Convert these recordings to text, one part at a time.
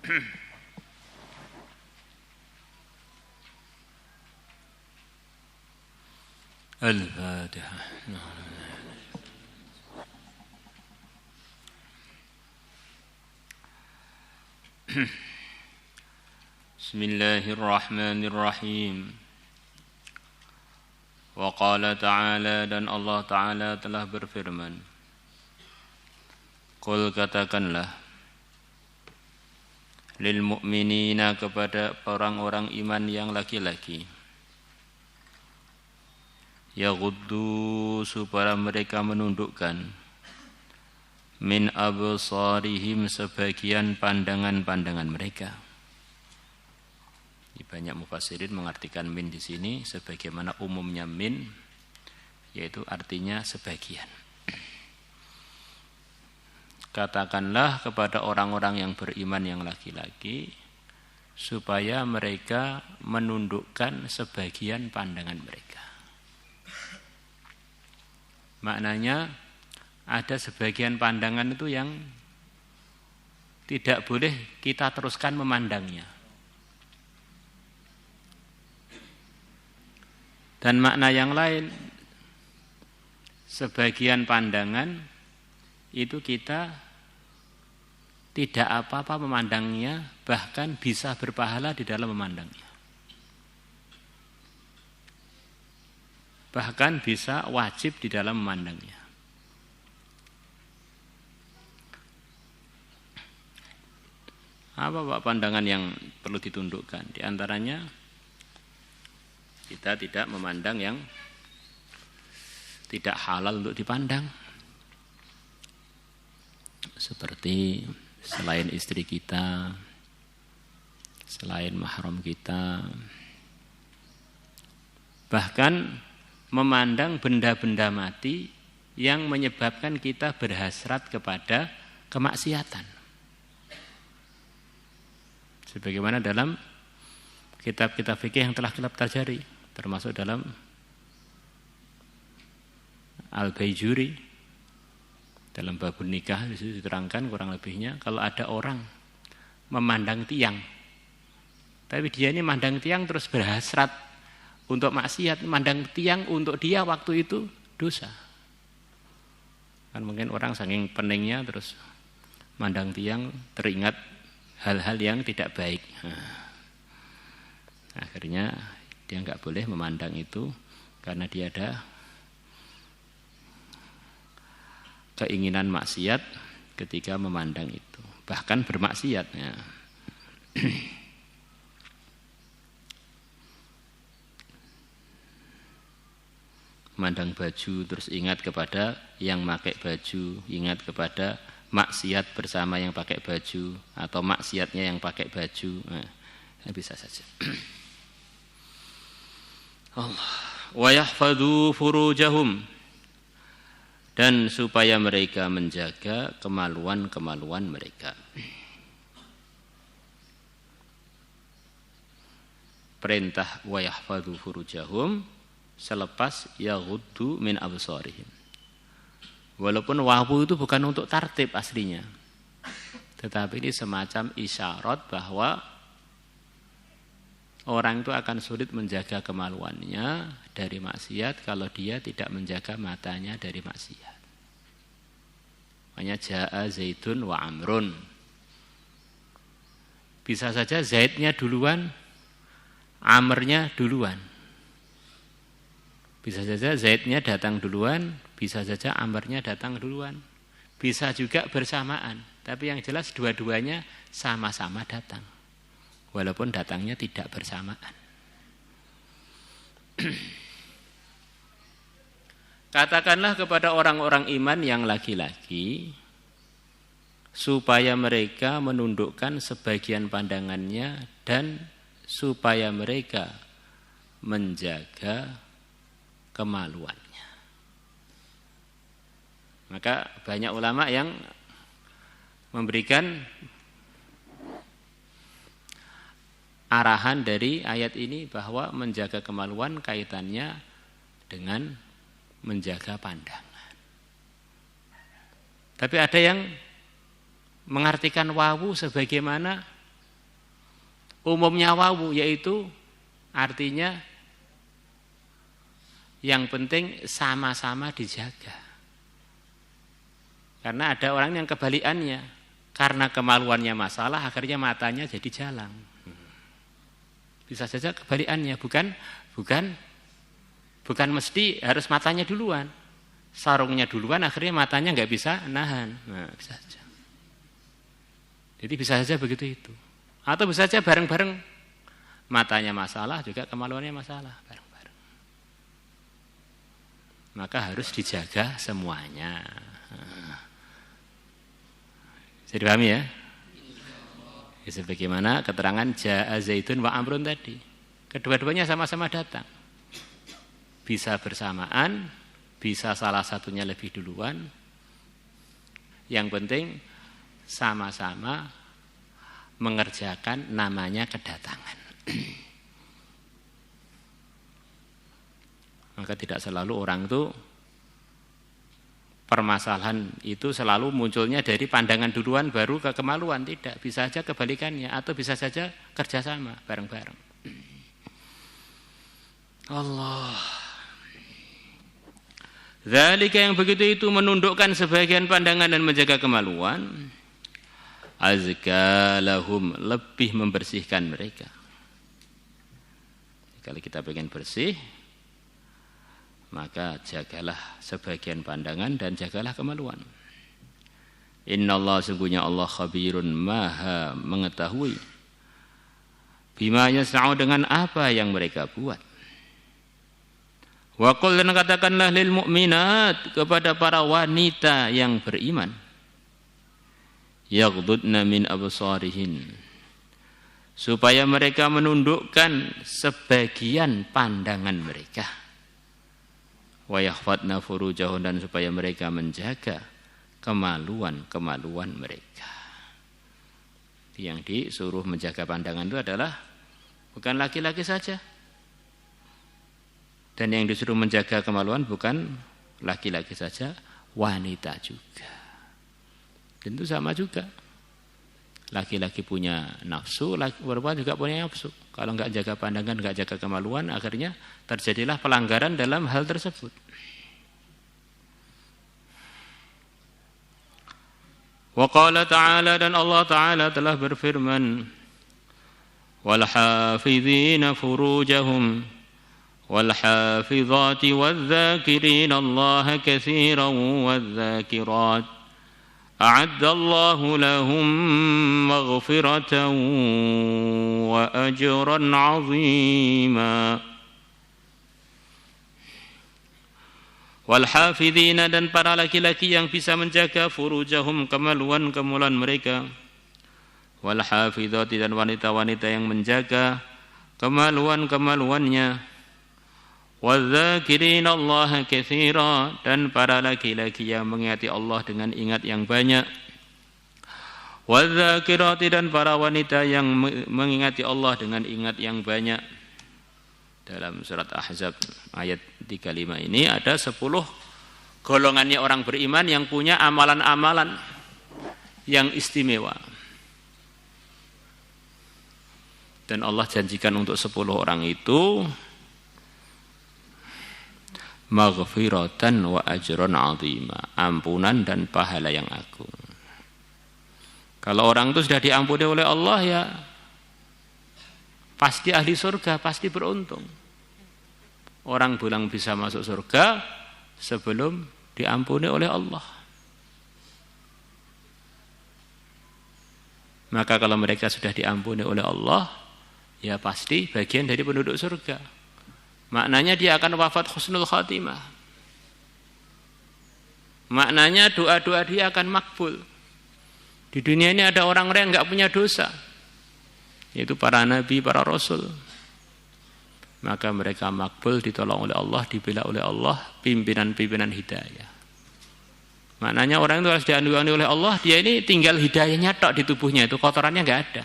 Al-Fatihah. Bismillahirrahmanirrahim. Wa qala ta'ala, dan Allah Ta'ala telah berfirman, Qul, katakanlah, lil mu'minina, kepada orang-orang iman yang laki-laki, yaghuddu, supaya mereka menundukkan, min absarihim, sebagian pandangan-pandangan mereka. Banyak mufassirin mengartikan min di sini sebagaimana umumnya min, yaitu artinya sebagian. Katakanlah kepada orang-orang yang beriman yang laki-laki, supaya mereka menundukkan sebagian pandangan mereka. Maknanya ada sebagian pandangan itu yang tidak boleh kita teruskan memandangnya. Dan makna yang lain, sebagian pandangan itu kita tidak apa-apa memandangnya, bahkan bisa berpahala di dalam memandangnya. Bahkan bisa wajib di dalam memandangnya. Apa Pak pandangan yang perlu ditundukkan? Di antaranya kita tidak memandang yang tidak halal untuk dipandang. Seperti selain istri kita, selain mahram kita. Bahkan memandang benda-benda mati yang menyebabkan kita berhasrat kepada kemaksiatan. Sebagaimana dalam kitab-kitab fikih yang telah kita pelajari, termasuk dalam Al-Baijuri, dalam babun nikah di situ diterangkan kurang lebihnya, kalau ada orang memandang tiang, tapi dia ini memandang tiang terus berhasrat untuk maksiat, memandang tiang untuk dia waktu itu dosa. Kan mungkin orang saking peningnya terus memandang tiang teringat hal-hal yang tidak baik. Akhirnya dia enggak boleh memandang itu karena dia ada keinginan maksiat ketika memandang itu, bahkan bermaksiat. Ya. Memandang baju terus ingat kepada yang pakai baju, ingat kepada maksiat bersama yang pakai baju atau maksiatnya yang pakai baju. Nah, bisa saja. Wa yahfadhu furujahum, dan supaya mereka menjaga kemaluan-kemaluan mereka. Perintah wa yahfadhu furujahum selepas yaghuddu min absarihim. Walaupun wawu itu bukan untuk tartib aslinya, tetapi ini semacam isyarat bahwa orang itu akan sulit menjaga kemaluannya dari maksiat kalau dia tidak menjaga matanya dari maksiat. Makanya ja'a Zaidun wa Amrun. Bisa saja Zaidnya duluan, Amrnya duluan. Bisa saja Zaidnya datang duluan, bisa saja Amrnya datang duluan. Bisa juga bersamaan, tapi yang jelas dua-duanya sama-sama datang. Walaupun datangnya tidak bersamaan. Katakanlah kepada orang-orang iman yang laki-laki, supaya mereka menundukkan sebagian pandangannya dan supaya mereka menjaga kemaluannya. Maka banyak ulama yang memberikan arahan dari ayat ini bahwa menjaga kemaluan kaitannya dengan menjaga pandangan. Tapi ada yang mengartikan wawu sebagaimana umumnya wawu, yaitu artinya yang penting sama-sama dijaga. Karena ada orang yang kebalikannya, karena kemaluannya masalah akhirnya matanya jadi jalang. Bisa saja kebalikannya, bukan mesti harus matanya duluan. Sarungnya duluan akhirnya matanya nggak bisa nahan. Nah, bisa saja. Jadi bisa saja begitu itu. Atau bisa saja bareng-bareng, matanya masalah juga kemaluannya masalah, bareng-bareng. Maka harus dijaga semuanya. Bisa dipahami ya? Sebagaimana keterangan Ja'a Zaidun wa Amrun tadi. Kedua-duanya sama-sama datang. Bisa bersamaan, bisa salah satunya lebih duluan. Yang penting sama-sama mengerjakan namanya kedatangan. Maka tidak selalu orang itu, permasalahan itu selalu munculnya dari pandangan duluan baru ke kemaluan. Tidak, bisa saja kebalikannya atau bisa saja kerjasama bareng-bareng. Allah. Zalika yang begitu itu menundukkan sebagian pandangan dan menjaga kemaluan. Azka lahum, lebih membersihkan mereka. Kalau kita pengen bersih, maka jagalah sebagian pandangan dan jagalah kemaluan. Innallaha, sungguhnya Allah khabirun, maha mengetahui, bima yasna'u, dengan apa yang mereka buat. Wa qul, dan katakanlah, lil mu'minat, kepada para wanita yang beriman, yaghdudna min absarihin, supaya mereka menundukkan sebagian pandangan mereka. Wa yahfadna furujahun, dan supaya mereka menjaga kemaluan-kemaluan mereka. Yang disuruh menjaga pandangan itu adalah bukan laki-laki saja. Dan yang disuruh menjaga kemaluan bukan laki-laki saja, wanita juga. Tentu sama juga. Laki-laki punya nafsu, perempuan juga punya nafsu. Kalau enggak jaga pandangan, enggak jaga kemaluan, akhirnya terjadilah pelanggaran dalam hal tersebut. Wa qala ta'ala, dan Allah Ta'ala telah berfirman, wal hafizina furujahum wal hafizati wadh-dhakirina Allah katsiran wadh-dhakirat a'addallahu lahum maghfiratan wa ajran 'azima. Wal hafidhina, dan para laki-laki yang bisa menjaga furujahum, kemaluan-kemaluan mereka. Wal hafidhati, dan wanita-wanita yang menjaga kemaluan-kemaluannya. Wadh-dhakirina Allah katsira, dan para laki-laki yang mengingati Allah dengan ingat yang banyak. Wadh-dhakirati, dan para wanita yang mengingati Allah dengan ingat yang banyak. Dalam surat Ahzab ayat 35 ini ada 10 golongannya orang beriman yang punya amalan-amalan yang istimewa. Dan Allah janjikan untuk 10 orang itu maghfiratan wa ajran 'azima, ampunan dan pahala yang agung. Kalau orang itu sudah diampuni oleh Allah, ya pasti ahli surga, pasti beruntung. Orang bilang bisa masuk surga sebelum diampuni oleh Allah. Maka kalau mereka sudah diampuni oleh Allah, ya pasti bagian dari penduduk surga. Maknanya dia akan wafat husnul khatimah. Maknanya doa-doa dia akan makbul. Di dunia ini ada orang-orang yang enggak punya dosa, yaitu para nabi, para rasul. Maka mereka makbul, ditolong oleh Allah, dibela oleh Allah, pimpinan-pimpinan hidayah. Maknanya orang itu harus dianugerahkan oleh Allah, dia ini tinggal hidayahnya tok di tubuhnya, itu kotorannya enggak ada.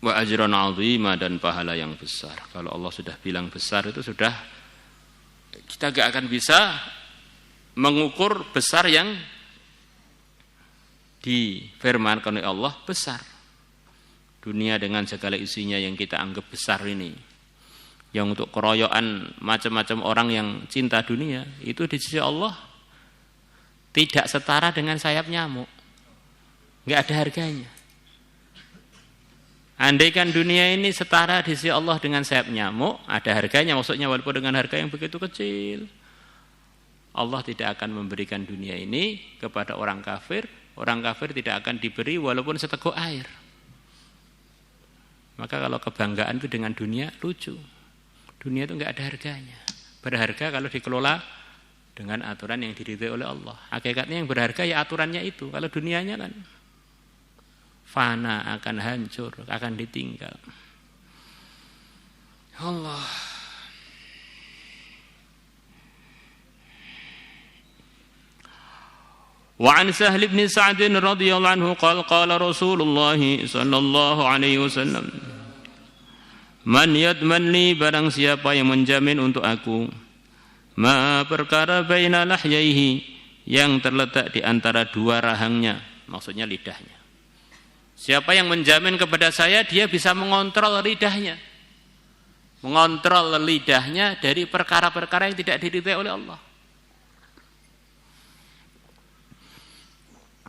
Wa ajran 'azima, dan pahala yang besar. Kalau Allah sudah bilang besar, itu sudah, kita enggak akan bisa mengukur besar yang difirmankan oleh Allah besar. Dunia dengan segala isinya yang kita anggap besar ini, yang untuk keroyokan macam-macam orang yang cinta dunia, itu di sisi Allah tidak setara dengan sayap nyamuk. Enggak ada harganya. Andaikan dunia ini setara di sisi Allah dengan sayap nyamuk, ada harganya, maksudnya walaupun dengan harga yang begitu kecil. Allah tidak akan memberikan dunia ini kepada orang kafir tidak akan diberi walaupun seteguk air. Maka kalau kebanggaan itu dengan dunia, lucu. Dunia itu enggak ada harganya. Berharga kalau dikelola dengan aturan yang diridhai oleh Allah. Hakikatnya yang berharga ya aturannya itu. Kalau dunianya kan fana, akan hancur, akan ditinggal. Allah. Wa an Sahl bin Sa'd radhiyallahu anhu qala Rasulullah sallallahu alaihi wasallam, man yadman li, barang siapa yang menjamin untuk aku, ma perkara baina lahyaihi, yang terletak di antara dua rahangnya, maksudnya lidahnya. Siapa yang menjamin kepada saya, dia bisa mengontrol lidahnya. Mengontrol lidahnya dari perkara-perkara yang tidak diridhai oleh Allah.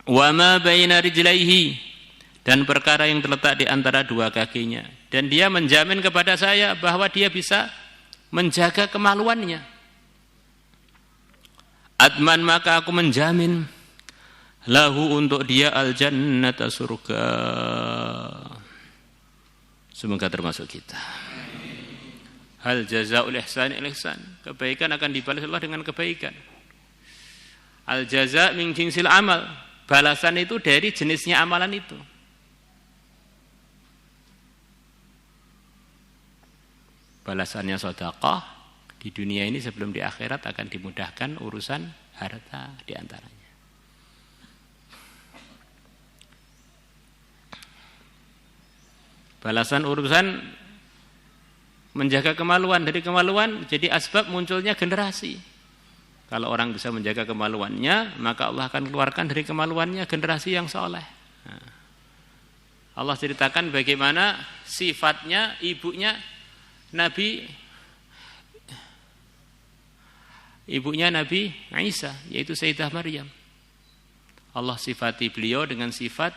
Wa ma baina rijlaihi, dan perkara yang terletak di antara dua kakinya. Dan dia menjamin kepada saya bahwa dia bisa menjaga kemaluannya. Adman, maka aku menjamin lahu, untuk dia al-jannata, surga. Semoga termasuk kita. Hal jazaa'ul ihsani ihsan, kebaikan akan dibalas Allah dengan kebaikan. Al jaza' min jinsil amal, balasan itu dari jenisnya amalan itu. Balasannya sedekah di dunia ini sebelum di akhirat akan dimudahkan urusan harta di antaranya. Balasan urusan menjaga kemaluan, dari kemaluan jadi asbab munculnya generasi. Kalau orang bisa menjaga kemaluannya, maka Allah akan keluarkan dari kemaluannya generasi yang saleh. Allah ceritakan bagaimana sifatnya ibunya Nabi Isa, yaitu Sayyidah Maryam. Allah sifati beliau dengan sifat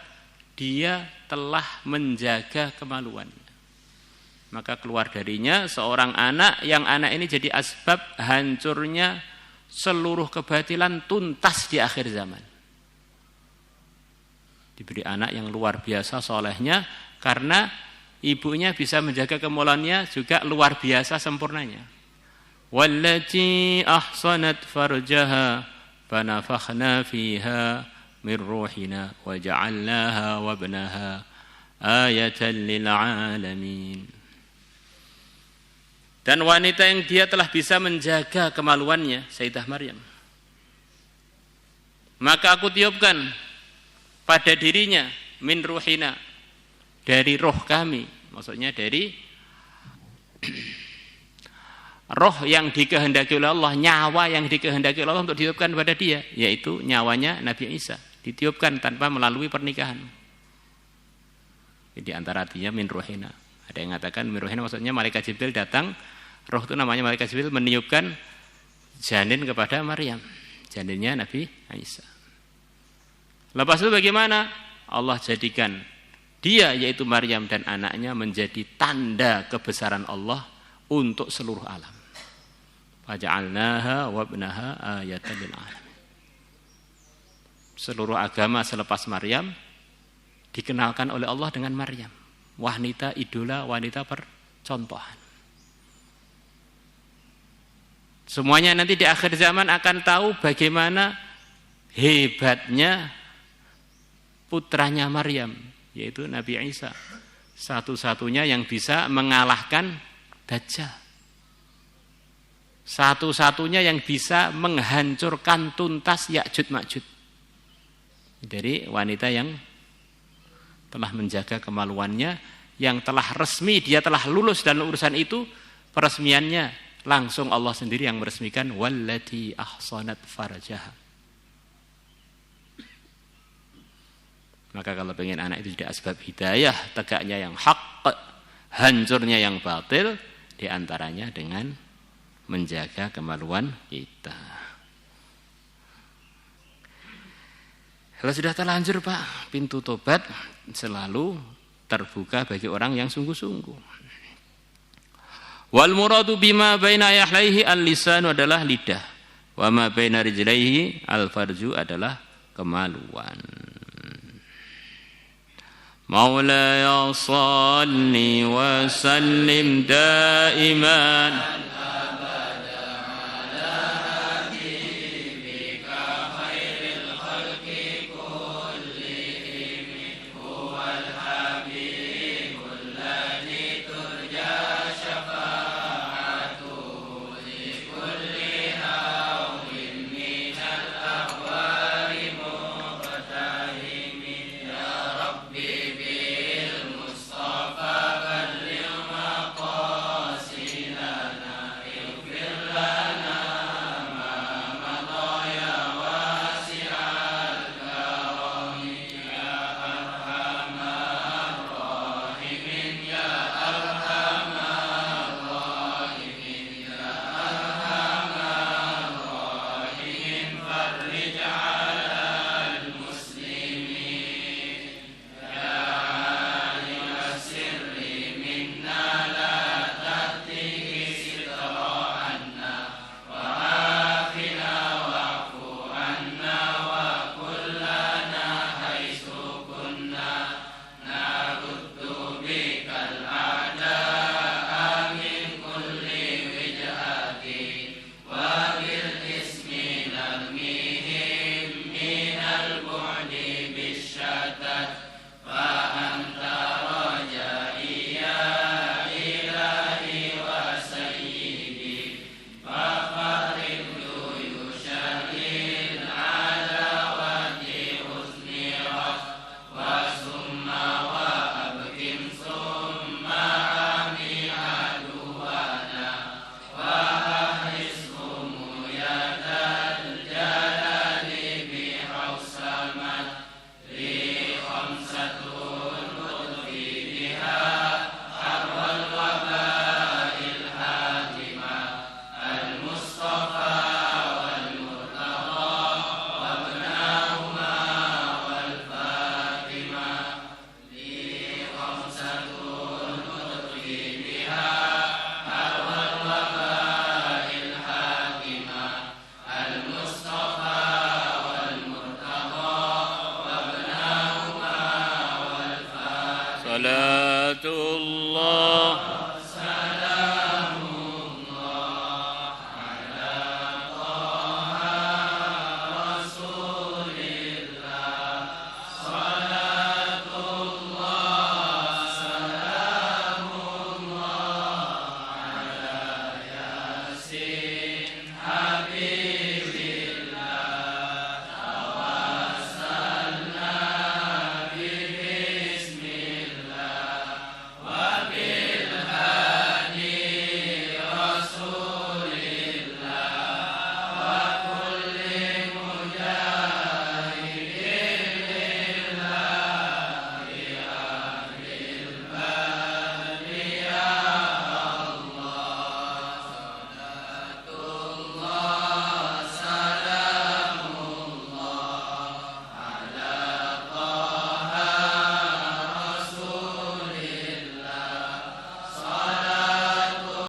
dia telah menjaga kemaluannya. Maka keluar darinya seorang anak, yang anak ini jadi asbab hancurnya seluruh kebatilan tuntas di akhir zaman. Diberi anak yang luar biasa solehnya, karena ibunya bisa menjaga kemaluannya juga luar biasa sempurnanya. Wallati ahsanat farjaha fanafakhna fiha min ruhina wa ja'alnaha wa ibnaha ayatan lil alamin. Dan wanita yang dia telah bisa menjaga kemaluannya, Sayyidah Maryam, maka aku tiupkan pada dirinya min ruhina, dari roh kami, maksudnya dari roh yang dikehendaki oleh Allah, nyawa yang dikehendaki oleh Allah untuk ditiupkan pada dia, yaitu nyawanya Nabi Isa, ditiupkan tanpa melalui pernikahan. Jadi antara artinya min ruhina. Ada yang mengatakan min ruhina maksudnya malaikat Jibril datang, roh itu namanya malaikat Jibril, meniupkan janin kepada Maryam, janinnya Nabi Isa. Lepas itu bagaimana? Allah jadikan dia, yaitu Maryam dan anaknya, menjadi tanda kebesaran Allah untuk seluruh alam. Faja'alnaha wa ibnaha ayatan lil alamin. Seluruh agama selepas Maryam dikenalkan oleh Allah dengan Maryam, wanita idola, wanita percontohan. Semuanya nanti di akhir zaman akan tahu bagaimana hebatnya putranya Maryam, yaitu Nabi Isa, satu-satunya yang bisa mengalahkan Dajjal, satu-satunya yang bisa menghancurkan tuntas Ya'juj Ma'juj, dari wanita yang telah menjaga kemaluannya, yang telah resmi, dia telah lulus dalam urusan itu. Peresmiannya langsung Allah sendiri yang meresmikan, wallati ahsanat farjaha. Maka kalau pengen anak itu jadi asbab hidayah, tegaknya yang hak, hancurnya yang batil, diantaranya dengan menjaga kemaluan kita. Kalau sudah terlanjur Pak, pintu tobat selalu terbuka bagi orang yang sungguh-sungguh. Wal muradu bima baina yahlaihi al-lisanu adalah lidah, wa ma baina rijlaihi al-farju adalah kemaluan. Maulaya salli wa sallim daiman salatullah